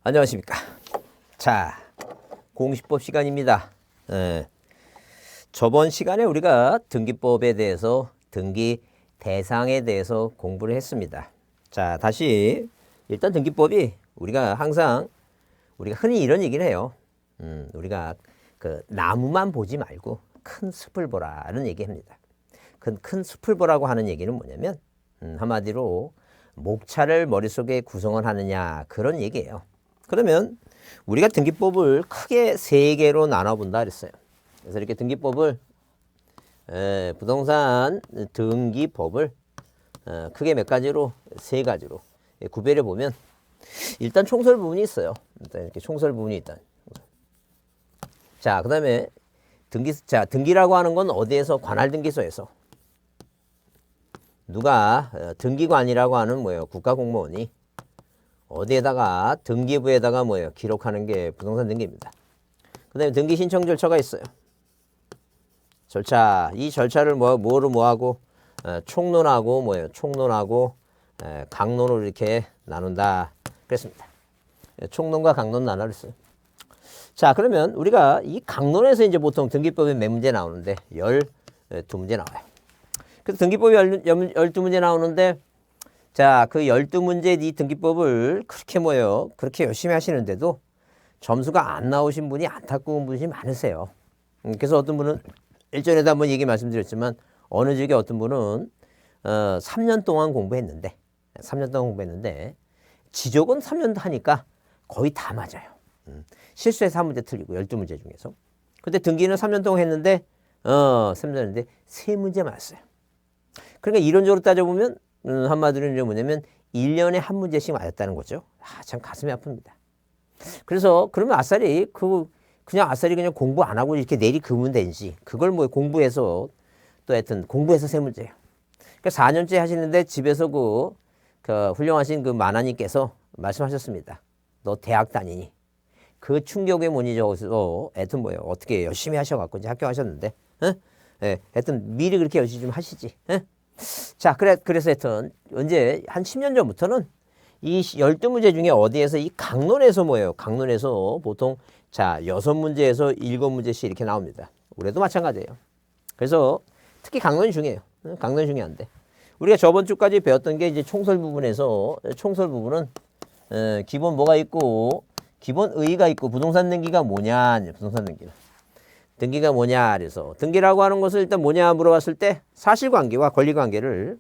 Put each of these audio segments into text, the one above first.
안녕하십니까. 자, 공시법 시간입니다. 저번 시간에 우리가 등기법에 대해서 등기 대상에 대해서 공부를 했습니다. 자, 다시 일단 등기법이 우리가 항상 우리가 흔히 이런 얘기를 해요. 우리가 그 나무만 보지 말고 큰 숲을 보라는 얘기합니다. 큰 숲을 보라고 하는 얘기는 뭐냐면 한마디로 목차를 머릿속에 구성을 하느냐 그런 얘기예요. 그러면 우리가 등기법을 크게 세 개로 나눠본다 그랬어요. 그래서 이렇게 등기법을 부동산 등기법을 크게 몇 가지로 세 가지로 구별해 보면 일단 총설 부분이 있어요. 일단 이렇게 총설 부분이 있다. 자, 그다음에 등기라고 하는 건 어디에서 관할 등기소에서 누가 등기관이라고 하는 뭐예요? 국가공무원이 어디에다가 등기부에다가 뭐예요? 기록하는 게 부동산 등기입니다. 그다음에 등기 신청 절차가 있어요. 절차. 이 절차를 뭐로 뭐하고 총론하고 뭐예요? 총론하고 강론으로 이렇게 나눈다. 그랬습니다. 총론과 강론 나눠졌어요. 자, 그러면 우리가 이 강론에서 이제 보통 등기법에 몇 문제 나오는데 12문제 나와요. 그래서 등기법이 12문제 나오는데 자, 그 12문제 이 등기법을 그렇게 뭐예요? 그렇게 열심히 하시는데도 점수가 안 나오신 분이 안타까운 분이 많으세요. 그래서 어떤 분은 일전에도 한번 얘기 말씀드렸지만 어느 지역에 어떤 분은 3년 동안 공부했는데 지적은 3년 하니까 거의 다 맞아요. 실수해서 한 문제 틀리고 12문제 중에서. 근데 등기는 3년 동안 했는데 3년 했는데 3문제 맞았어요. 그러니까 이론적으로 따져보면 한마디로 이제 뭐냐면 1년에 한 문제씩 맞았다는 거죠. 참 가슴이 아픕니다. 그래서 그러면 그냥 공부 안 하고 이렇게 내리 그으면 되지. 그걸 뭐 공부해서 또 하여튼 공부해서 3문제예요. 그러니까 4년째 하시는데 집에서 그 훌륭하신 그 만화님께서 말씀하셨습니다. 너 대학 다니니? 그 충격에 못 잊어서 하여튼 뭐예요. 어떻게 열심히 하셔갖고 이제 학교 하셨는데, 하여튼 미리 그렇게 열심히 좀 하시지. 자, 그래서 하여튼 언제 한 10년 전부터는 이 12문제 중에 어디에서 이 강론에서 뭐예요? 강론에서 보통 자 6문제에서 7문제씩 이렇게 나옵니다. 올해도 마찬가지예요. 그래서 특히 강론이 중요해요. 강론이 중요한데 우리가 저번 주까지 배웠던 게 이제 총설 부분은 기본 뭐가 있고 기본 의의가 있고 부동산 등기가 뭐냐, 부동산 등기가 뭐냐. 그래서 등기라고 하는 것을 일단 뭐냐 물어봤을 때 사실관계와 권리관계를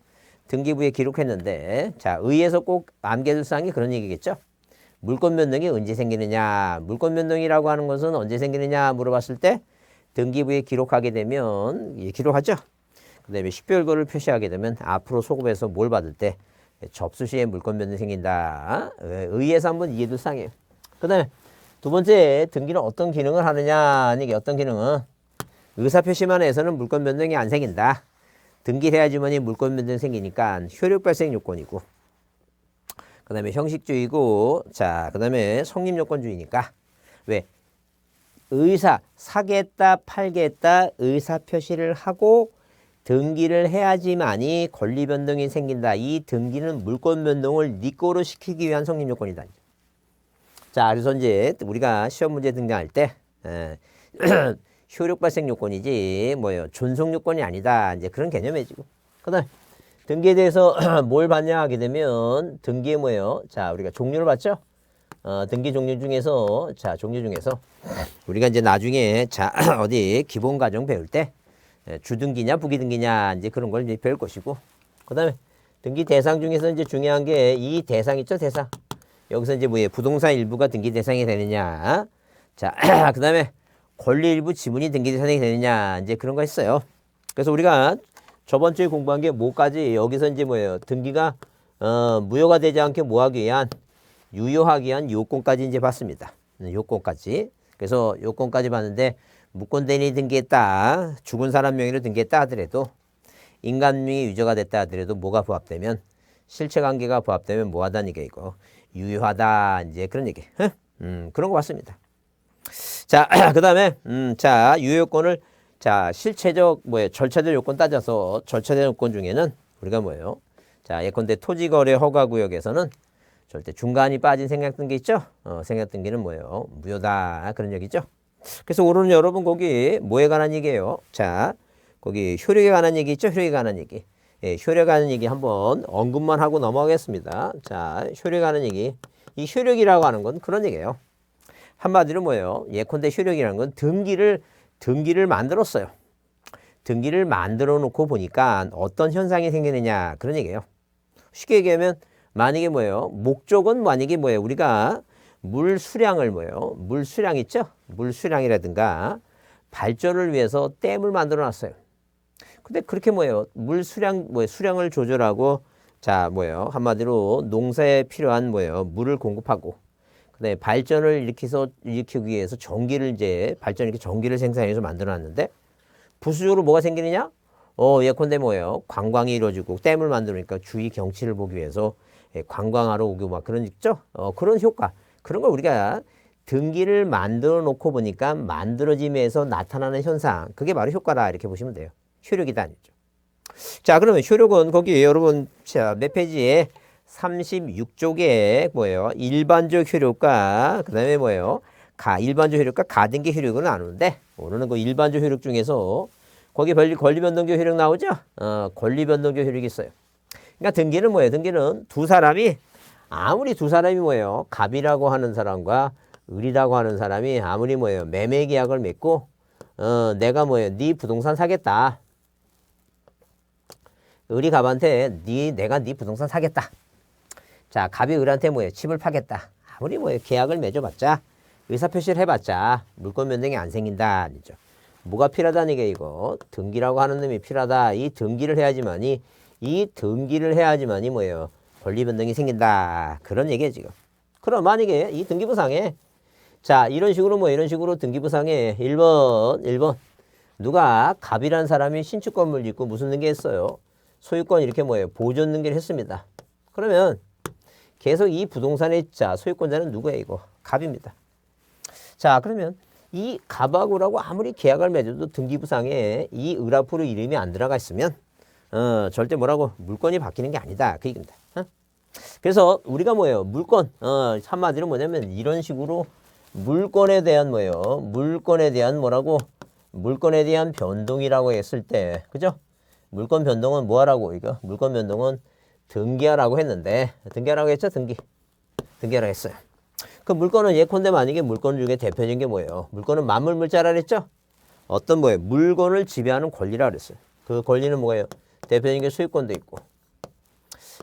등기부에 기록했는데 자 의의에서 꼭 암기해둘 사항이 그런 얘기겠죠. 물권 변동이 언제 생기느냐. 물권 변동이라고 하는 것은 언제 생기느냐 물어봤을 때 등기부에 기록하게 되면 기록하죠. 그 다음에 식별거를 표시하게 되면 앞으로 소급해서 뭘 받을 때 접수 시에 물권 변동이 생긴다. 의의에서 한번 이해둘 사항이에요. 그 다음에 두 번째 등기는 어떤 기능을 하느냐. 이게 어떤 기능은 의사표시만 해서는 물권 변동이 안 생긴다. 등기를 해야지만이 물권 변동이 생기니까 효력 발생 요건이고 그 다음에 형식주의고 자 그 다음에 성립요건주의니까 왜 사겠다 팔겠다 의사표시를 하고 등기를 해야지만이 권리 변동이 생긴다. 이 등기는 물권 변동을 네 거로 시키기 위한 성립요건이다. 자, 그래서 이제 우리가 시험 문제 등장할 때 효력 발생 요건이지 뭐예요? 존속 요건이 아니다. 이제 그런 개념이지고. 그다음 등기에 대해서 뭘 봤냐 하게 되면 등기에 뭐예요? 자, 우리가 종류를 봤죠? 등기 종류 중에서 우리가 이제 나중에 자 어디 기본 과정 배울 때 주등기냐 부기등기냐 이제 그런 걸 이제 배울 것이고. 그다음에 등기 대상 중에서 이제 중요한 게 이 대상 있죠? 대상. 여기서 이제 뭐예요? 부동산 일부가 등기 대상이 되느냐. 자, 그 다음에 권리 일부 지분이 등기 대상이 되느냐. 이제 그런 거 있어요. 그래서 우리가 저번 주에 공부한 게 뭐까지 여기서 이제 뭐예요? 등기가, 무효가 되지 않게 뭐하기 위한, 유효하기 위한 요건까지 이제 봤습니다. 요건까지. 그래서 요건까지 봤는데, 무권대인이 등기했다. 죽은 사람 명의로 등기했다 하더라도, 인간 명의 유저가 됐다 하더라도 뭐가 부합되면, 실체관계가 부합되면 뭐하다는 게 이거. 유효하다. 이제 그런 얘기. 그런 거 봤습니다. 자, 그 다음에, 자, 유효요건을, 자, 실체적, 절차적 요건 따져서 절차적 요건 중에는 우리가 뭐예요? 자, 예컨대 토지거래 허가구역에서는 절대 중간이 빠진 생략등기 있죠? 생략등기는 뭐예요? 무효다. 그런 얘기죠. 그래서 오늘은 여러분 거기 뭐에 관한 얘기예요? 자, 거기 효력에 관한 얘기 있죠? 효력에 관한 얘기. 예, 효력에 관한 얘기 한번 언급만 하고 넘어가겠습니다. 자, 효력에 관한 얘기. 이 효력이라고 하는 건 그런 얘기예요. 한마디로 뭐예요? 예컨대 효력이라는 건 등기를 만들었어요. 등기를 만들어 놓고 보니까 어떤 현상이 생기느냐 그런 얘기예요. 쉽게 얘기하면 만약에 뭐예요? 목적은 만약에 뭐예요? 우리가 물 수량을 뭐예요? 물 수량 있죠? 물 수량이라든가 발전을 위해서 댐을 만들어 놨어요. 근데 그렇게 뭐예요? 물 수량 수량을 조절하고 자 뭐예요? 한마디로 농사에 필요한 뭐예요? 물을 공급하고 그다음에 발전을 일으키기 위해서 전기를 이제 전기를 생산해서 만들어 놨는데 부수적으로 뭐가 생기느냐? 예컨대 뭐예요? 관광이 이루어지고 댐을 만들으니까 주위 경치를 보기 위해서 관광하러 오고 막 그런 있죠? 그런 효과. 그런 걸 우리가 등기를 만들어 놓고 보니까 만들어짐에서 나타나는 현상. 그게 바로 효과다. 이렇게 보시면 돼요. 효력이다. 아니죠. 자, 그러면 효력은 거기 여러분 자, 몇 페이지에 36쪽에 뭐예요? 일반적 효력과 그다음에 뭐예요? 일반적 효력과 가등기 효력을 나누는데 오늘은 그 일반적 효력 중에서 거기 권리변동적 효력 나오죠? 권리변동적 효력이 있어요. 그러니까 등기는 뭐예요? 등기는 아무리 두 사람이 뭐예요? 갑이라고 하는 사람과 을이라고 하는 사람이 아무리 뭐예요? 매매 계약을 맺고 내가 뭐예요? 네 부동산 사겠다. 을이 갑한테 내가 네 부동산 사겠다. 자, 갑이 을한테 뭐예요? 집을 파겠다. 아무리 뭐예요? 계약을 맺어봤자 의사표시를 해봤자 물권 변동이 안 생긴다. 아니죠. 뭐가 필요하다는 게 이거 등기라고 하는 놈이 필요하다. 이 등기를 해야지만이 뭐예요? 권리 변동이 생긴다. 그런 얘기예요 지금. 그럼 만약에 이 등기부상에 자 이런 식으로 등기부상에 1번 누가 갑이라는 사람이 신축 건물 짓고 무슨 등기했어요? 소유권 이렇게 뭐예요? 보존 등기를 했습니다. 그러면 계속 이 부동산의 소유권자는 누구예요? 이거 갑입니다. 자 그러면 이 갑하고라고 아무리 계약을 맺어도 등기부상에 이 을 앞으로 이름이 안 들어가 있으면 절대 뭐라고 물권이 바뀌는 게 아니다. 그 얘기입니다. 그래서 우리가 뭐예요? 물권 한마디로 뭐냐면 이런 식으로 물권에 대한 뭐예요? 물권에 대한 변동이라고 했을 때 그죠? 물권 변동은 뭐하라고 이거? 물권 변동은 등기하라고 했는데 등기하라고 했죠? 등기하라고 했어요. 그 물권은 예컨대 만약에 물권 중에 대표적인 게 뭐예요? 물권은 만물물자라 그랬죠? 어떤 뭐예요? 물건을 지배하는 권리라 그랬어요. 그 권리는 뭐예요? 대표적인 게 소유권도 있고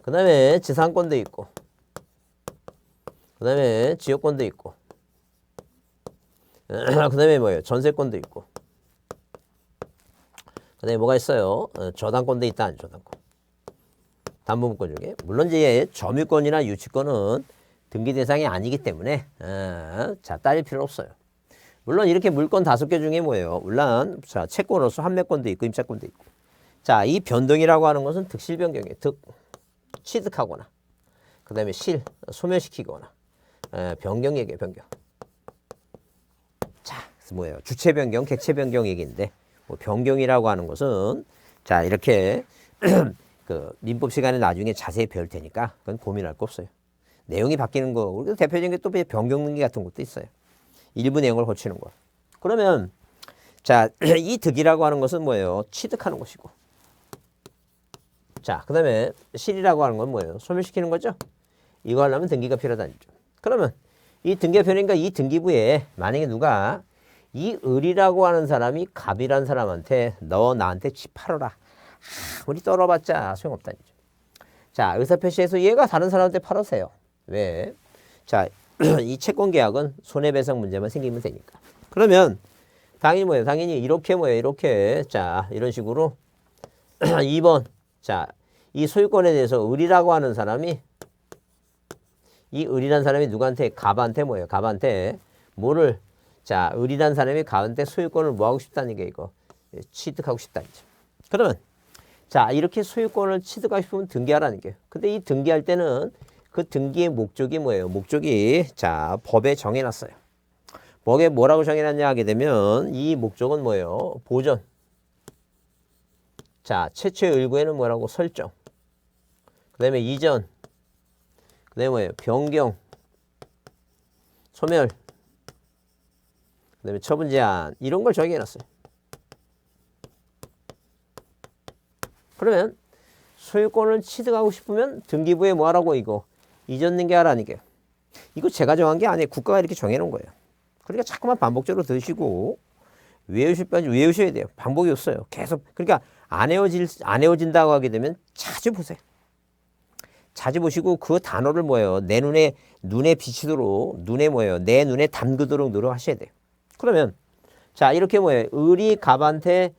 그 다음에 지상권도 있고 그 다음에 지역권도 있고 그 다음에 뭐예요? 전세권도 있고 그 다음에 뭐가 있어요? 저당권도 있다. 저당권 담보물권 중에 물론 이제 점유권이나 유치권은 등기 대상이 아니기 때문에 자 따질 필요 없어요. 물론 이렇게 물권 5개 중에 뭐예요? 물론 자 채권으로서 환매권도 있고 임차권도 있고 자 이 변동이라고 하는 것은 득실 변경이에요. 취득하거나 그 다음에 소멸시키거나 변경 얘기예요. 변경. 자 그래서 뭐예요? 주체 변경, 객체 변경 얘기인데 뭐 변경이라고 하는 것은 자 이렇게 그 민법 시간에 나중에 자세히 배울 테니까 그건 고민할 거 없어요. 내용이 바뀌는 거 우리가 대표적인 게 또 변경 등기 같은 것도 있어요. 일부 내용을 고치는 거. 그러면 자 이 득이라고 하는 것은 뭐예요? 취득하는 것이고 자, 그 다음에 실이라고 하는 건 뭐예요? 소멸시키는 거죠? 이거 하려면 등기가 필요하다는 거죠. 그러면 이 등기가 필요하니까 이 등기부에 만약에 누가 이 을이라고 하는 사람이 갑이라는 사람한테 너 나한테 집 팔아라. 우리 떨어봤자 소용없다는 거죠. 자, 의사표시에서 얘가 다른 사람한테 팔으세요. 왜? 자, 이 채권 계약은 손해배상 문제만 생기면 되니까. 그러면 당연히 뭐예요? 당연히 이렇게 뭐예요? 이렇게 자, 이런 식으로 2번 자, 이 소유권에 대해서 을이라고 하는 사람이 이 을이라는 사람이 누구한테 갑한테 뭐예요? 갑한테 뭐를 자, 을이라는 사람이 갑한테 소유권을 뭐 하고 싶다는 게 이거 취득하고 싶다는 거죠. 그러면 자, 이렇게 소유권을 취득하고 싶으면 등기하라는 게요. 근데 이 등기할 때는 그 등기의 목적이 뭐예요? 목적이 자, 법에 정해 놨어요. 법에 뭐라고 정해 놨냐 하게 되면 이 목적은 뭐예요? 보전. 자, 최초의 을구에는 뭐라고 설정. 그 다음에 이전. 그 그다음에 뭐예요? 변경, 소멸, 그다음에 처분 제한 이런 걸 정해놨어요. 그러면 소유권을 취득하고 싶으면 등기부에 뭐 하라고 이거 이전 등기하라는 게 이거 제가 정한 게 아니에요. 국가가 이렇게 정해놓은 거예요. 그러니까 자꾸만 반복적으로 드시고 외우셔야 돼요. 방법이 없어요. 계속 그러니까 안 외워진다고 하게 되면 자주 보세요. 자주 보시고 그 단어를 뭐예요? 내 눈에 비치도록 눈에 뭐예요? 내 눈에 담그도록 노력하셔야 돼요. 그러면 자 이렇게 뭐예요? 을이 갑한테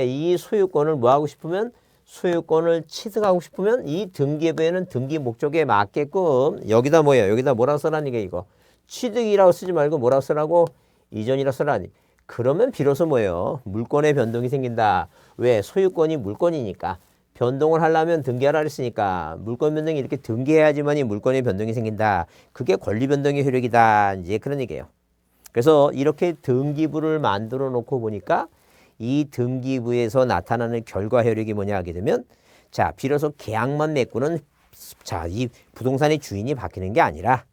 이 소유권을 뭐 하고 싶으면 소유권을 취득하고 싶으면 이 등기부에는 등기 목적에 맞게끔 여기다 뭐예요? 여기다 뭐라고 써라니 게 이거 취득이라고 쓰지 말고 뭐라고 쓰라고 이전이라고 써라니. 그러면 비로소 뭐예요? 물권의 변동이 생긴다. 왜? 소유권이 물권이니까. 변동을 하려면 등기하라 그랬으니까 물권 변동이 이렇게 등기해야지만이 물권의 변동이 생긴다. 그게 권리 변동의 효력이다. 이제 그런 얘기예요. 그래서 이렇게 등기부를 만들어 놓고 보니까 이 등기부에서 나타나는 결과 효력이 뭐냐 하게 되면 자 비로소 계약만 맺고는 자 이 부동산의 주인이 바뀌는 게 아니라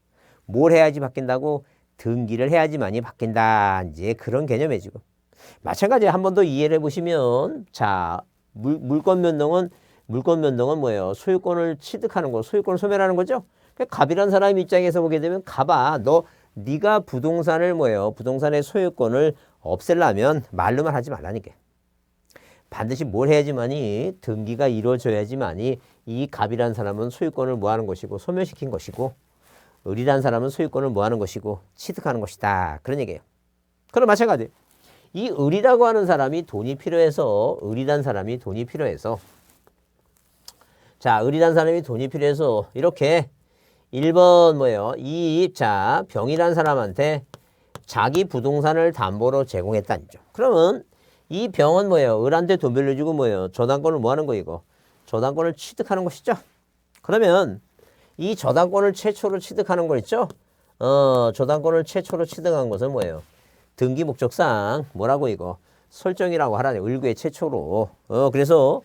뭘 해야지 바뀐다고 등기를 해야지만이 바뀐다. 이제 그런 개념이지고 마찬가지 한 번 더 이해를 해보시면 자 물권 변동은 뭐예요? 소유권을 취득하는 거, 소유권을 소멸하는 거죠. 그러니까 갑이라는 사람 입장에서 보게 되면 갑아 네가 부동산을 뭐예요? 부동산의 소유권을 없애려면 말로만 하지 말라는 게 반드시 뭘 해야지만이 등기가 이루어져야지만이 이 갑이라는 사람은 소유권을 뭐 하는 것이고 소멸시킨 것이고 을이라는 사람은 소유권을 뭐 하는 것이고 취득하는 것이다. 그런 얘기예요. 그럼 마찬가지 이 을이라고 하는 사람이 돈이 필요해서 자 을이라는 사람이 돈이 필요해서 이렇게 1번 뭐예요? 자 병이라는 사람한테 자기 부동산을 담보로 제공했다는 거죠. 그러면 이 병은 뭐예요? 을한테 돈 빌려주고 뭐예요? 저당권을 뭐 하는 거 이거? 저당권을 취득하는 것이죠. 그러면 이 저당권을 최초로 취득하는 거 있죠? 저당권을 최초로 취득한 것은 뭐예요? 등기 목적상 뭐라고 이거? 설정이라고 하라네. 을구의 최초로. 그래서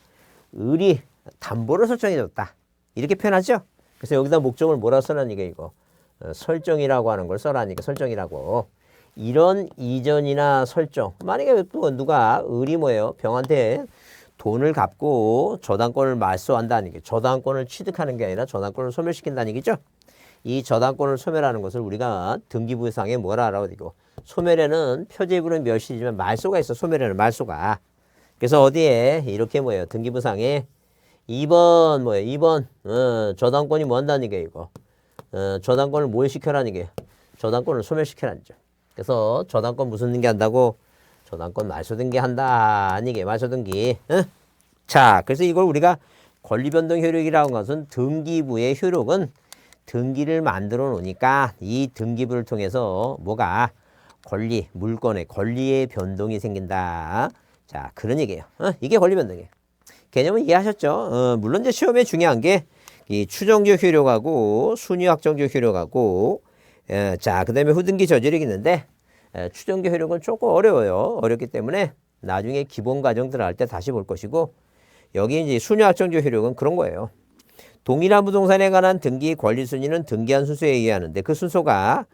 을이 담보를 설정해줬다. 이렇게 표현하죠? 그래서 여기다 목적을 뭐라 써라니까 이거? 설정이라고 하는 걸 써라니까 설정이라고. 이런 이전이나 설정. 만약에 또 누가 을이 뭐예요? 병한테 돈을 갚고 저당권을 말소한다는 게 저당권을 취득하는 게 아니라 저당권을 소멸시킨다는 얘기죠. 이 저당권을 소멸하는 것을 우리가 등기부상에 뭐라 하라고 이거 소멸에는 표제부는 멸시지만 말소가 있어. 소멸에는 말소가. 그래서 어디에 이렇게 뭐예요? 등기부상에 2번 뭐예요? 2번 저당권이 뭐 한다는 게 이거 저당권을 뭘 시켜라는 게 저당권을 소멸시켜라는 거죠. 그래서 저당권 무슨 등기 한다고? 저당권 말소 등기 한다. 아니게 말소 등기. 자, 그래서 이걸 우리가 권리변동 효력이라고 하는 것은 등기부의 효력은 등기를 만들어 놓으니까 이 등기부를 통해서 뭐가 물권의 권리의 변동이 생긴다. 자, 그런 얘기예요. 이게 권리변동이에요. 개념은 이해하셨죠? 물론 이제 시험에 중요한 게 이 추정적 효력하고 순위확정적 효력하고 자, 그 다음에 후등기 저지력이 있는데 추정적 효력은 조금 어려워요. 어렵기 때문에 나중에 기본 과정 들어갈 때 다시 볼 것이고 여기 이제 순위확정적 효력은 그런 거예요. 동일한 부동산에 관한 등기 권리 순위는 등기한 순서에 의하는데 그 순서가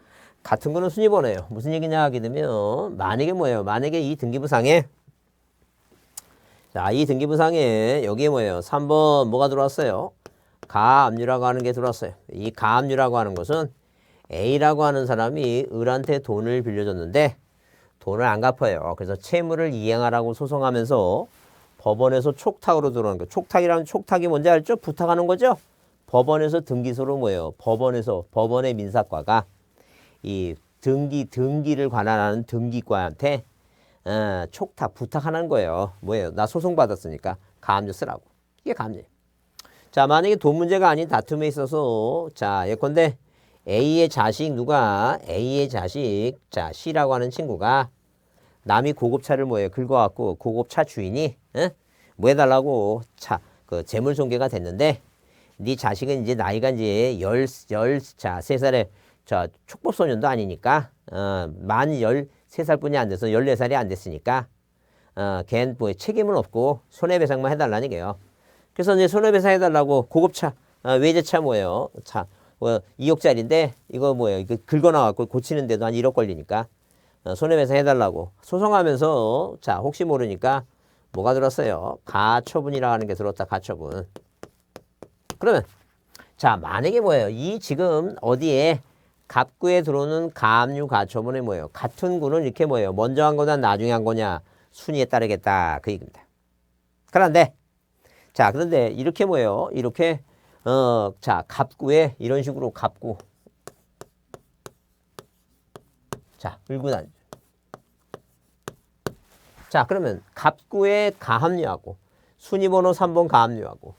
같은 거는 순위번호예요. 무슨 얘기냐 하게 되면 만약에 뭐예요? 만약에 이 등기부상에 자, 이 등기부상에 여기에 뭐예요? 3번 뭐가 들어왔어요? 가압류라고 하는 게 들어왔어요. 이 가압류라고 하는 것은 A라고 하는 사람이 을한테 돈을 빌려줬는데 돈을 안 갚아요. 그래서 채무를 이행하라고 소송하면서 법원에서 촉탁으로 들어오는 거예요. 촉탁이 뭔지 알죠? 부탁하는 거죠? 법원에서 등기소로 뭐예요? 법원의 민사과가 이 등기를 관할하는 등기과한테 부탁하는 거예요. 뭐예요? 나 소송받았으니까 가압류 쓰라고. 이게 가압류예요. 자, 만약에 돈 문제가 아닌 다툼에 있어서 자, 예컨대 A의 자식 A의 자식 자 C라고 하는 친구가 남이 고급차를 뭐예요? 긁어갖고 고급차 주인이 뭐 해달라고 그 재물손괴가 됐는데 네 자식은 이제 나이가 이제 13살에 자 촉법소년도 아니니까 만 13살뿐이 안 돼서 14살이 안 됐으니까 걔는 뭐 책임은 없고 손해배상만 해달라는 게요. 그래서 이제 손해배상 해달라고 고급차 외제차 뭐예요? 차, 2억짜리인데 이거 뭐예요? 이거 긁어나갖고 고치는데도 한 1억 걸리니까 손해배상 해달라고 소송하면서 자 혹시 모르니까 뭐가 들었어요? 가처분이라 하는 게 들었다. 가처분. 그러면 자 만약에 뭐예요? 이 지금 어디에 갑구에 들어오는 가압류 가처분이 뭐예요? 같은 구는 이렇게 뭐예요? 먼저 한 거냐 나중에 한 거냐 순위에 따르겠다 그 얘기입니다. 그런데 자 그런데 이렇게 뭐예요? 이렇게 자 갑구에 이런 식으로 갑구 자 을구단 자 그러면 갑구에 가압류하고 순위번호 3번 가압류하고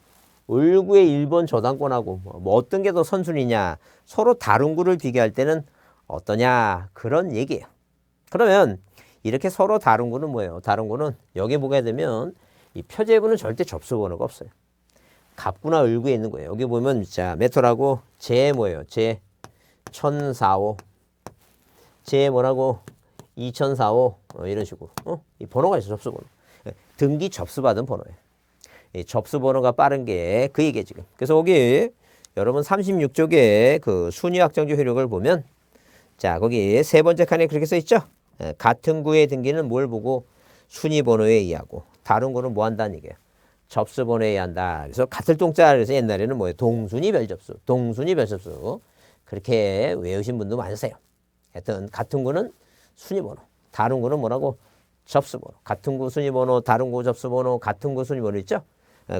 을구의 1번 저당권하고 뭐 어떤 게 더 선순위냐 서로 다른 구를 비교할 때는 어떠냐 그런 얘기예요. 그러면 이렇게 서로 다른 구는 뭐예요? 다른 구는 여기 보게 되면 이 표제부는 절대 접수번호가 없어요. 갑구나 을구에 있는 거예요. 여기 보면 자 메토라고 제 뭐예요? 제 1004호 제 뭐라고 2004호 이런 식으로 이 번호가 있어. 접수번호. 등기 접수받은 번호예요. 이 접수번호가 빠른 게 그 얘기예요 지금. 그래서 거기 여러분 36쪽에 그 순위확정지 효력을 보면 자 거기 세 번째 칸에 그렇게 써 있죠. 같은 구의 등기는 뭘 보고 순위번호에 의하고 다른 구는 뭐 한다는 얘기예요. 접수번호에 의한다. 그래서 같을 동자 그래서 옛날에는 뭐예요? 동순위 별접수, 동순위 별접수 그렇게 외우신 분도 많으세요. 하여튼 같은 구는 순위번호, 다른 구는 뭐라고? 접수번호. 같은 구 순위번호, 다른 구 접수번호, 같은 구 순위번호 있죠?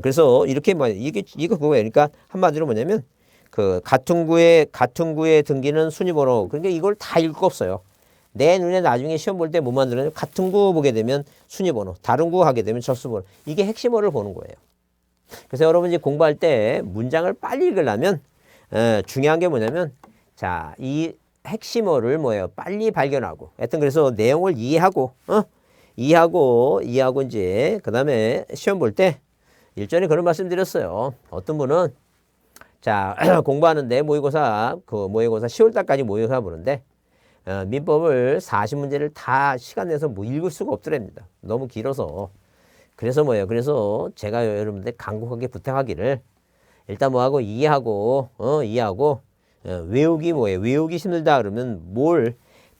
그래서 이렇게 뭐 이거 그거예요. 그러니까 한마디로 뭐냐면 그 같은 구의 등기는 순위번호. 그러니까 이걸 다 읽을 거 없어요. 내 눈에 나중에 시험 볼 때 뭐 만들어요? 같은 구 보게 되면 순위번호, 다른 구 하게 되면 접수번호. 이게 핵심어를 보는 거예요. 그래서 여러분 이제 공부할 때 문장을 빨리 읽으려면 중요한 게 뭐냐면 자, 이 핵심어를 뭐예요? 빨리 발견하고. 하여튼 그래서 내용을 이해하고 이제 그다음에 시험 볼 때 일전에 그런 말씀 드렸어요. 어떤 분은 자 공부하는데 모의고사 10월 달까지 모의고사 보는데 민법을 40문제를 다 시간 내서 뭐 읽을 수가 없더랍니다. 너무 길어서. 그래서 뭐예요? 그래서 제가 여러분들 간곡하게 부탁하기를 일단 뭐하고 이해하고 외우기 뭐예요? 외우기 힘들다 그러면 뭘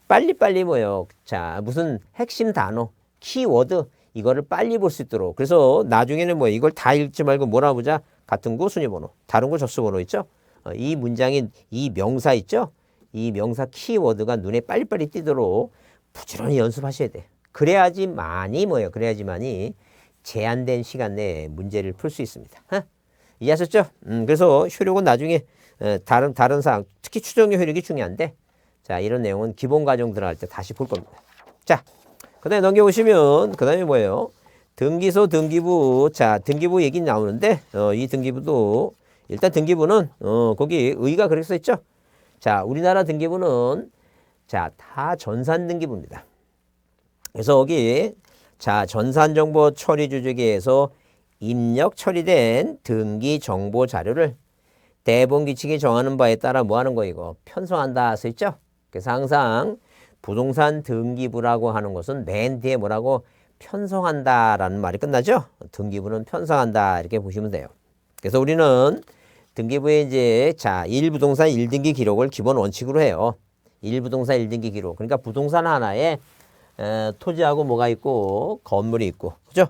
빨리빨리 뭐예요? 자 무슨 핵심 단어, 키워드 이거를 빨리 볼 수 있도록. 그래서 나중에는 뭐 이걸 다 읽지 말고 뭐라 보자? 같은 구 순위번호, 다른 구 접수번호 있죠? 이 문장인 이 명사 있죠? 이 명사 키워드가 눈에 빨리빨리 띄도록 부지런히 연습하셔야 돼. 그래야지만이 뭐예요? 그래야지만이 제한된 시간 내에 문제를 풀 수 있습니다. 이해하셨죠? 그래서 효력은 나중에 다른 사항, 특히 추정력 효력이 중요한데 자 이런 내용은 기본 과정 들어갈 때 다시 볼 겁니다. 자, 그다음에 넘겨보시면 그다음에 뭐예요? 등기소 등기부. 자 등기부 얘기 나오는데 이 등기부도 일단 등기부는 거기 의가 그렇게 써 있죠. 자 우리나라 등기부는 자 다 전산 등기부입니다. 그래서 거기 자 전산정보 처리 주제계에서 입력 처리된 등기 정보 자료를 대본 규칙이 정하는 바에 따라 뭐 하는 거 이거 편성한다 써 있죠. 그래서 항상 부동산 등기부라고 하는 것은 맨 뒤에 뭐라고 편성한다라는 말이 끝나죠. 등기부는 편성한다 이렇게 보시면 돼요. 그래서 우리는 등기부에 이제 자 1부동산 1등기 기록을 기본 원칙으로 해요. 1부동산 1등기 기록. 그러니까 부동산 하나에 토지하고 뭐가 있고 건물이 있고 그죠?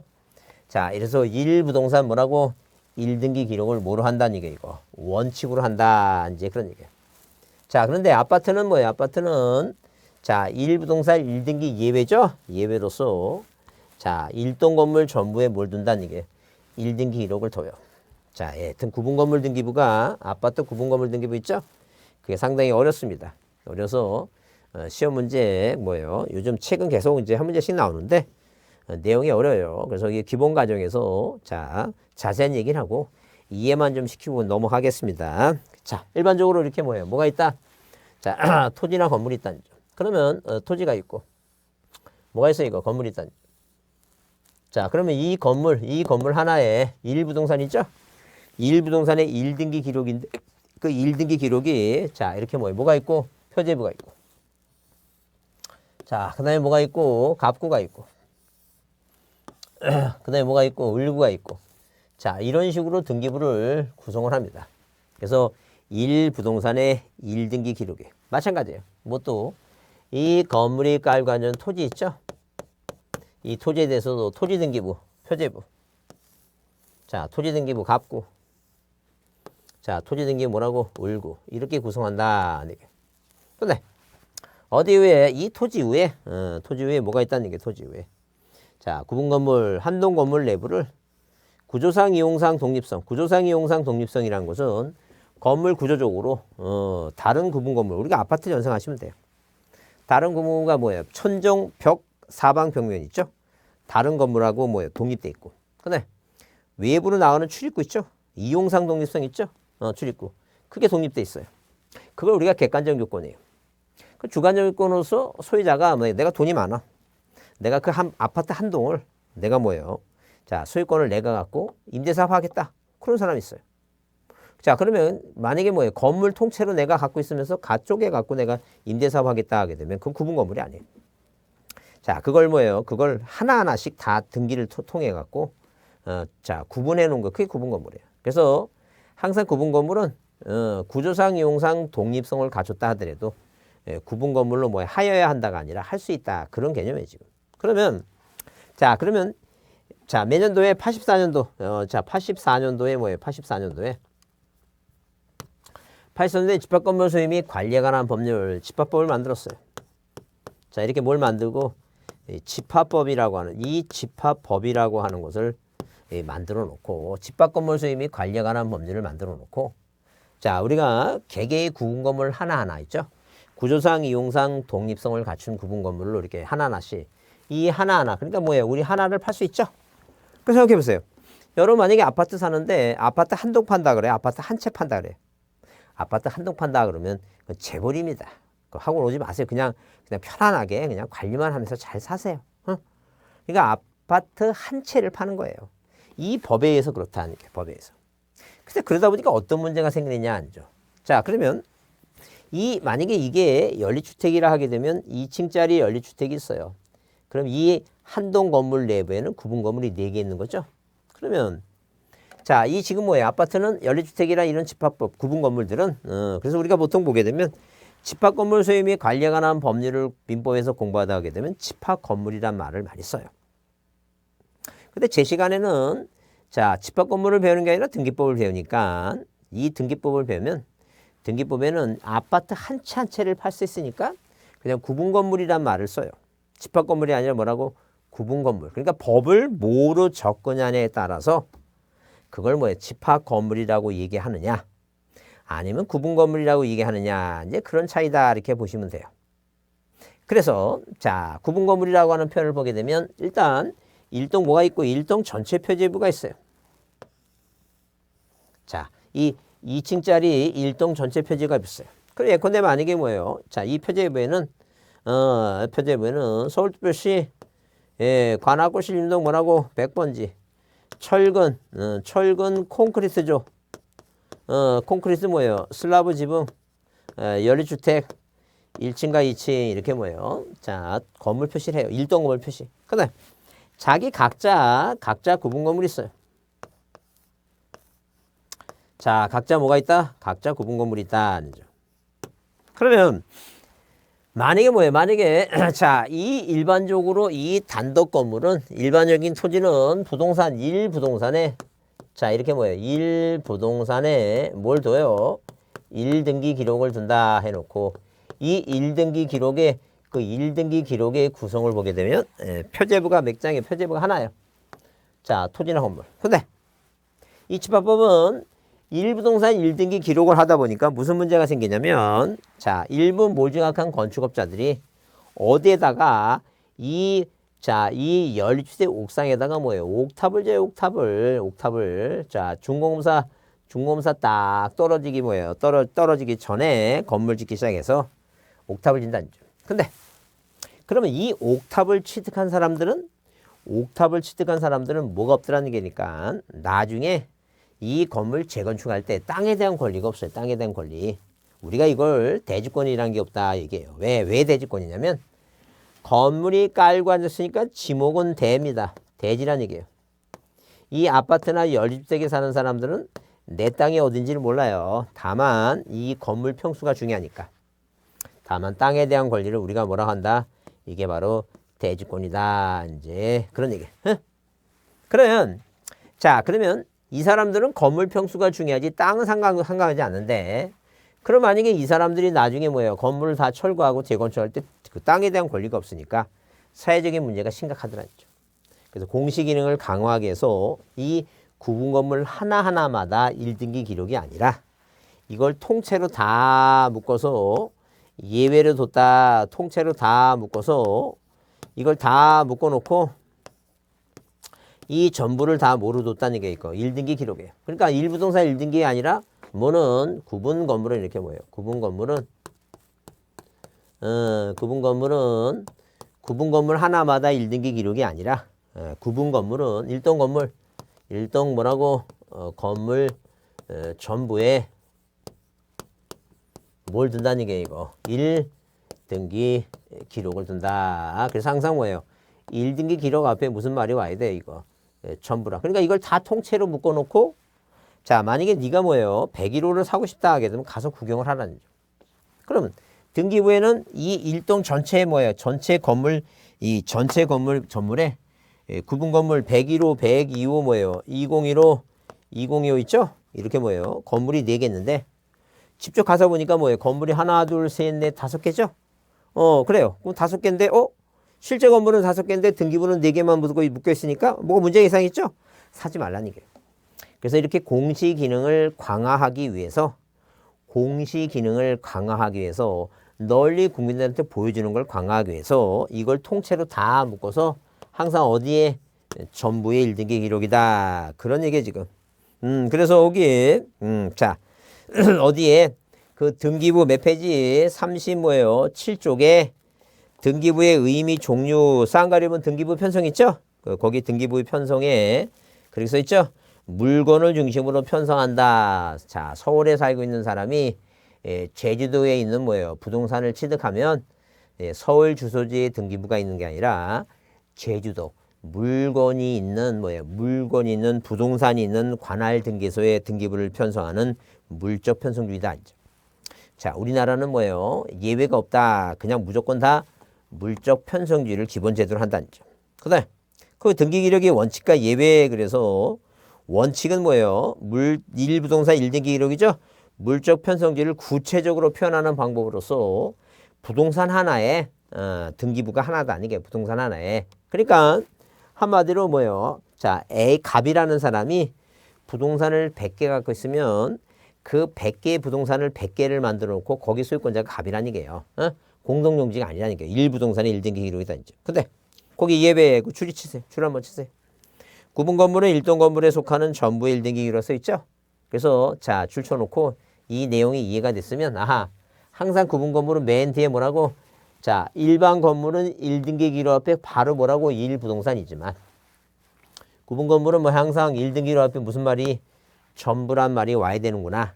자 이래서 1부동산 뭐라고 1등기 기록을 뭐로 한다는 얘기예요. 이거 원칙으로 한다 이제 그런 얘기예요. 자 그런데 아파트는 뭐예요? 아파트는 자 1부동산 1등기 예외죠? 예외로서 자 1동 건물 전부에 뭘 둔다는 얘기예요. 1등기 기록을 둬요. 자 하여튼 구분건물 등기부가 아파트 구분건물 등기부 있죠? 그게 상당히 어렵습니다. 어려서 시험 문제 뭐예요? 요즘 책은 계속 이제 한 문제씩 나오는데 내용이 어려워요. 그래서 이게 기본 과정에서 자 자세한 얘기를 하고 이해만 좀 시키고 넘어가겠습니다. 자 일반적으로 이렇게 뭐예요? 뭐가 있다? 자 토지나 건물이 있다. 그러면 토지가 있고 뭐가 있어 이거 건물이 있다. 자 그러면 이 건물 하나에 1부동산이죠? 1부동산의 1등기 기록인데 그 1등기 기록이 자 이렇게 뭐가 있고 표제부가 있고 자 그 다음에 뭐가 있고 갑구가 있고 그 다음에 뭐가 있고 을구가 있고 자 이런 식으로 등기부를 구성을 합니다. 그래서 1부동산의 1등기 기록에 마찬가지예요. 뭐 또 이 건물이 깔고 앉은 토지 있죠? 이 토지에 대해서도 토지등기부, 표제부. 자, 토지등기부 갑구. 자, 토지등기부 뭐라고? 울구. 이렇게 구성한다. 근데 어디 위에? 이 토지 위에, 토지 위에 뭐가 있다는 게 토지 위에. 자, 구분건물, 한동건물 내부를 구조상, 이용상, 독립성. 구조상, 이용상, 독립성이라는 것은 건물 구조적으로 다른 구분건물, 우리가 아파트 연상하시면 돼요. 다른 구분가 뭐예요? 천정, 벽, 사방, 벽면 있죠? 다른 건물하고 뭐예요? 독립돼 있고. 근데 외부로 나가는 출입구 있죠? 이용상 독립성 있죠? 출입구. 그게 독립돼 있어요. 그걸 우리가 객관적 요건이에요. 그 주관적 요건으로서 소유자가 뭐 내가 돈이 많아. 내가 그 아파트 한 동을 내가 뭐예요? 자, 소유권을 내가 갖고 임대사업 하겠다. 그런 사람이 있어요. 자, 그러면 만약에 뭐예요? 건물 통째로 내가 갖고 있으면서 가쪽에 갖고 내가 임대사업 하겠다 하게 되면 그건 구분 건물이 아니에요. 자, 그걸 뭐예요? 그걸 하나하나씩 다 등기를 통해 갖고 자, 구분해 놓은 거 그게 구분 건물이에요. 그래서 항상 구분 건물은 구조상, 이용상 독립성을 갖췄다 하더라도 구분 건물로 뭐 하여야 한다가 아니라 할 수 있다. 그런 개념이에요, 지금. 그러면 자, 몇 년도에 84년도. 자, 84년도에 뭐예요? 84년도에 집합건물 소유 및 관리에 관한 법률 집합법을 만들었어요. 자, 이렇게 뭘 만들고 집합법이라고 하는 이 집합법이라고 하는 것을 만들어 놓고 집합건물 소유 및 관리에 관한 법률을 만들어 놓고 자, 우리가 개개의 구분건물 하나하나 있죠. 구조상, 이용상, 독립성을 갖춘 구분건물로 이렇게 하나하나씩 이 하나하나 그러니까 뭐예요? 우리 하나를 팔 수 있죠. 그 생각해 보세요. 여러분 만약에 아파트 사는데 아파트 한 동 판다 그래요. 아파트 한 채 판다 그래요. 아파트 한 동 판다 그러면 재벌입니다. 하고 오지 마세요. 그냥 편안하게 그냥 관리만 하면서 잘 사세요. 그러니까 아파트 한 채를 파는 거예요. 이 법에 의해서 그렇다는 게 법에 의해서. 근데 그러다 보니까 어떤 문제가 생기느냐 아니죠. 자, 그러면 만약에 이게 연립주택이라 하게 되면 2층짜리 연립주택이 있어요. 그럼 이 한 동 건물 내부에는 구분 건물이 4개 있는 거죠. 그러면 자, 이 지금 뭐예요? 아파트는 연립주택이나 이런 집합법 구분 건물들은 그래서 우리가 보통 보게 되면 집합 건물 소유 및 관리에 관한 법률을 민법에서 공부하다 하게 되면 집합 건물이란 말을 많이 써요. 근데 제 시간에는 자, 집합 건물을 배우는 게 아니라 등기법을 배우니까 이 등기법을 배우면 등기법에는 아파트 한 채 한 채를 팔 수 있으니까 그냥 구분 건물이란 말을 써요. 집합 건물이 아니라 뭐라고? 구분 건물. 그러니까 법을 뭐로 접근하냐에 따라서 그걸 뭐예요? 집합 건물이라고 얘기하느냐 아니면 구분 건물이라고 얘기하느냐 이제 그런 차이다 이렇게 보시면 돼요. 그래서 자, 구분 건물이라고 하는 표현을 보게 되면 일단 일동 뭐가 있고 일동 전체 표제부가 있어요. 자, 이 2층짜리 일동 전체 표제가 있어요. 그래 예컨대 만약에 뭐예요? 자, 이 표제부에는 서울특별시 관악구 신림동 뭐라고 100번지 철근 콘크리트죠. 콘크리트 뭐예요? 슬라브 지붕, 연립주택 1층과 2층 이렇게 뭐예요? 자, 건물 표시를 해요. 일동 건물 표시. 근데 자기 각자 구분 건물이 있어요. 자, 각자 뭐가 있다? 각자 구분 건물이 있다. 아니죠. 그러면 만약에 뭐예요? 만약에 자, 이 일반적으로 이 단독 건물은 일반적인 토지는 부동산 1부동산에 자, 이렇게 뭐예요? 1부동산에 뭘 둬요? 1등기 기록을 둔다 해놓고 이 1등기 기록에 그 1등기 기록의 구성을 보게 되면 표제부가 몇 장이에요? 표제부가 하나예요. 자, 토지나 건물. 근데 이 집합법은 1부동산 1등기 기록을 하다 보니까 무슨 문제가 생기냐면 자, 일부 몰증학한 건축업자들이 어디에다가 이 연립주택 옥상에다가 뭐예요? 옥탑을 줘요, 옥탑을. 자, 중공사 딱 떨어지기 뭐예요? 떨어지기 전에 건물 짓기 시작해서 옥탑을 진다는 점. 근데 그러면 이 옥탑을 취득한 사람들은 뭐가 없더라는 게니까 나중에 이 건물 재건축할 때 땅에 대한 권리가 없어요. 땅에 대한 권리. 우리가 이걸 대지권이라는 게 없다 얘기해요. 왜 대지권이냐면 건물이 깔고 앉았으니까 지목은 대입니다. 대지란 얘기예요. 이 아파트나 연립주택에 사는 사람들은 내 땅이 어딘지를 몰라요. 다만 이 건물 평수가 중요하니까. 다만 땅에 대한 권리를 우리가 뭐라 한다? 이게 바로 대지권이다. 이제 그런 얘기. 그러면 이 사람들은 건물 평수가 중요하지 땅은 상관하지 않는데, 그럼 만약에 이 사람들이 나중에 뭐예요? 건물을 다 철거하고 재건축할 때 그 땅에 대한 권리가 없으니까 사회적인 문제가 심각하더라는 거죠. 그래서 공시 기능을 강화하기 위해서 이 구분 건물 하나하나마다 1등기 기록이 아니라 이걸 통째로 다 묶어서 예외를 뒀다, 통째로 다 묶어서 이걸 다 묶어놓고 이 전부를 다 뭐로 뒀다는 게 있고 1등기 기록이에요. 그러니까 1부동산 1등기가 아니라 뭐는 구분 건물은 이렇게 뭐예요? 구분 건물 하나마다 1등기 기록이 아니라 구분 건물은 일동 뭐라고 건물 전부에 뭘 둔다는 게 이거 1등기 기록을 둔다. 그래서 항상 뭐예요? 1등기 기록 앞에 무슨 말이 와야 돼 이거 전부라. 그러니까 이걸 다 통째로 묶어놓고 자 만약에 네가 뭐예요? 101호를 사고 싶다 하게 되면 가서 구경을 하라는 거죠. 그러면 등기부에는 이 일동 전체에 뭐예요? 전체 건물 이 전체 건물 전물에 구분 건물 101호, 102호 뭐예요? 201호, 2025 있죠? 이렇게 뭐예요? 건물이 4개 있는데 직접 가서 보니까 뭐예요? 건물이 하나, 둘, 셋, 넷, 5개죠? 그래요. 그럼 5개인데 실제 건물은 5개인데 등기부는 4개만 묶여 있으니까 뭐가 문제 이상 있죠? 사지 말라는 얘기예요. 그래서 이렇게 공시 기능을 강화하기 위해서 널리 국민들한테 보여주는 걸 강화하기 위해서 이걸 통째로 다 묶어서 항상 어디에 전부의 1등기 기록이다. 그런 얘기예요 지금. 그래서 여기 자 어디에 그 등기부 몇 페이지 30 뭐예요? 7쪽에 등기부의 의미 종류 쌍가리면 등기부 편성 있죠? 거기 등기부 편성에 그렇게 써 있죠? 물건을 중심으로 편성한다. 자, 서울에 살고 있는 사람이 제주도에 있는 뭐예요? 부동산을 취득하면 서울 주소지에 등기부가 있는 게 아니라 제주도 물건이 있는 부동산이 있는 관할 등기소에 등기부를 편성하는 물적 편성주의다. 자, 우리나라는 뭐예요? 예외가 없다. 그냥 무조건 다 물적 편성주의를 기본 제도로 한다는 점. 그다음 그 등기 기록의 원칙과 예외 그래서 원칙은 뭐예요? 1부동산 1등기 기록이죠. 물적 편성지를 구체적으로 표현하는 방법으로서 부동산 하나에 등기부가 하나도 아니게 부동산 하나에 그러니까 한마디로 뭐예요? 자, 갑이라는 사람이 부동산을 100개 갖고 있으면 그 100개의 부동산을 100개를 만들어 놓고 거기 소유권자가 갑이라는 얘기예요. 공동용지가 아니라는 얘기예요. 1부동산의 1등기 기록이다. 이제. 근데 거기 예외 줄 치세요. 줄 한번 치세요. 구분 건물은 일동 건물에 속하는 전부의 1등기 기록으로 써 있죠. 그래서 자, 줄 쳐놓고 이 내용이 이해가 됐으면 항상 구분 건물은 맨 뒤에 뭐라고 자, 일반 건물은 1등기 기록 앞에 바로 뭐라고 1부동산이지만 구분 건물은 뭐 항상 1등기 기록 앞에 무슨 말이 전부란 말이 와야 되는구나.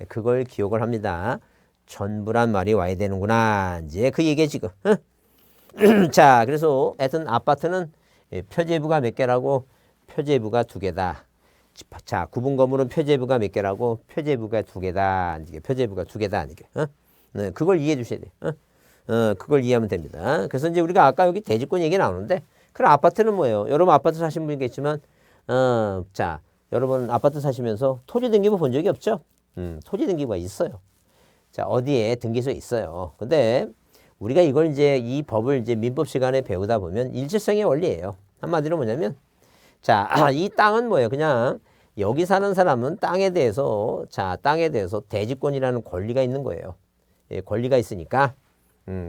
그걸 기억을 합니다. 전부란 말이 와야 되는구나. 이제 그 얘기에 지금. 자, 그래서 하여튼 아파트는 표제부가 몇 개라고? 표제부가 2개다. 자, 구분 건물은 표제부가 몇 개라고? 표제부가 2개다. 이게 표제부가 2개다. 이게. 네, 그걸 이해해 주셔야 돼요. 그걸 이해하면 됩니다. 그래서 이제 우리가 아까 여기 대지권 얘기 나오는데, 그럼 아파트는 뭐예요? 여러분 아파트 사신 분이겠지만, 자, 여러분 아파트 사시면서 토지 등기부 본 적이 없죠? 토지 등기부가 있어요. 자, 어디에 등기소에 있어요. 근데 우리가 이걸 이제 이 법을 이제 민법 시간에 배우다 보면 일체성의 원리예요. 한마디로 뭐냐면, 자, 이 땅은 뭐예요? 그냥 여기 사는 사람은 땅에 대해서 대지권이라는 권리가 있는 거예요. 예, 권리가 있으니까,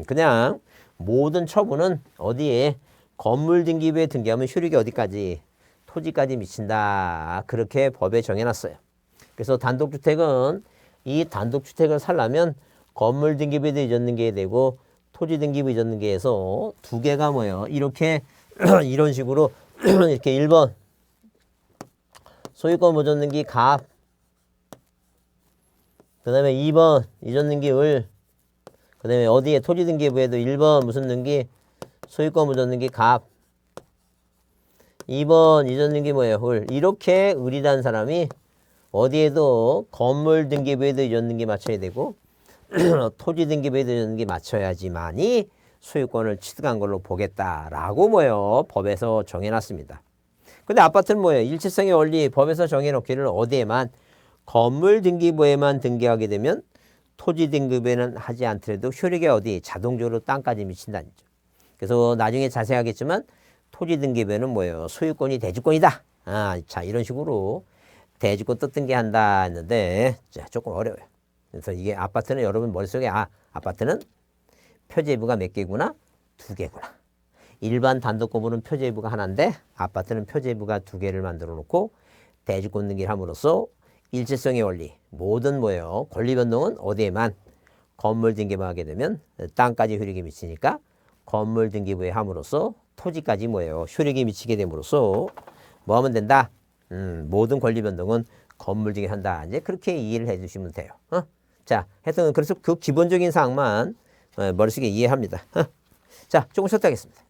그냥 모든 처분은 어디에 건물 등기부에 등기하면 효력이 어디까지? 토지까지 미친다. 그렇게 법에 정해놨어요. 그래서 단독주택은 이 단독주택을 살려면 건물 등기부에도 이전등기해야 되고 토지 등기부 이전등기해서 2개가 뭐예요? 이렇게 이런 식으로 이렇게 1번 소유권 보존등기 갑, 그 다음에 2번 이전등기 을, 그 다음에 어디에 토지 등기부에도 1번 무슨 등기 소유권 보존등기 갑, 2번 이전 등기 뭐예요? 을. 이렇게 을이라는 사람이 어디에도 건물 등기부에도 이전 등기 맞춰야 되고 토지 등기부에도 이전 등기 맞춰야지만이 소유권을 취득한 걸로 보겠다라고 뭐예요? 법에서 정해놨습니다. 근데 아파트는 뭐예요? 일치성의 원리 법에서 정해놓기를 어디에만 건물 등기부에만 등기하게 되면 토지 등기부에는 하지 않더라도 효력이 어디 자동적으로 땅까지 미친다는 거죠. 그래서 나중에 자세하겠지만 토지 등기부에는 뭐예요? 소유권이 대주권이다. 자 이런 식으로 대주권 뜻등기한다 했는데 자, 조금 어려워요. 그래서 이게 아파트는 여러분 머릿속에 아파트는 표제부가 몇 개구나? 2개구나. 일반 단독건물은 표제부가 하나인데 아파트는 표제부가 2개를 만들어 놓고 대주권 등기를 함으로써 일치성의 원리 모든 뭐예요? 권리 변동은 어디에만 건물 등기부 하게 되면 땅까지 효력이 미치니까 건물 등기부에 함으로써 토지까지 뭐예요? 효력이 미치게 됨으로써 뭐 하면 된다? 모든 권리 변동은 건물 등기 한다. 이제 그렇게 이해를 해 주시면 돼요. 자, 하여튼 그래서 그 기본적인 사항만 머릿속에 이해합니다. 자, 조금 쉬었다 하겠습니다.